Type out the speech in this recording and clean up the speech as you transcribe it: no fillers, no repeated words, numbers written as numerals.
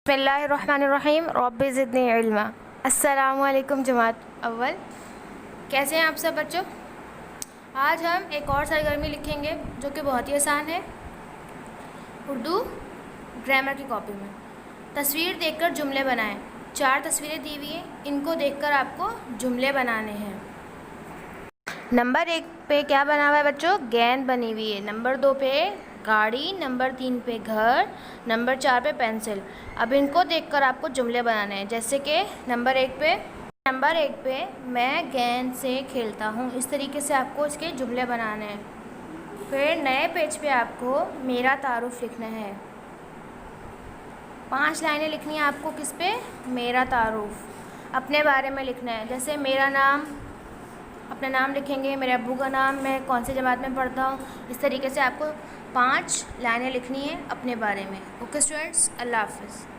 बिस्मिल्लाहिर्रहमानिर्रहीम रब्बि ज़िदनी इल्मा। अस्सलामु अलैकुम जमात अव्वल, कैसे हैं आप सब बच्चों। आज हम एक और सरगर्मी लिखेंगे जो कि बहुत ही आसान है उर्दू ग्रामर की कॉपी में। तस्वीर देखकर जुमले बनाएं। 4 तस्वीरें दी हुई हैं, इनको देखकर आपको जुमले बनाने हैं। नंबर 1 पे क्या बना हुआ है बच्चों, गेंद बनी हुई है। नंबर 2 पे गाड़ी, नंबर 3 पे घर, नंबर 4 पे पेंसिल। अब इनको देखकर आपको जुमले बनाने हैं। जैसे कि नंबर 1 पे मैं गेंद से खेलता हूँ। इस तरीके से आपको इसके जुमले बनाने हैं। फिर नए पेज पे आपको मेरा तारुफ लिखना है। 5 लाइनें लिखनी है आपको। किस पे, मेरा तारुफ, अपने बारे में लिखना है। जैसे मेरा नाम, अपना नाम लिखेंगे, मेरे अब्बू का नाम, मैं कौन सी जमात में पढ़ता हूँ। इस तरीके से आपको 5 लाइनें लिखनी है अपने बारे में। ओके स्टूडेंट्स, अल्लाह हाफ़िज़।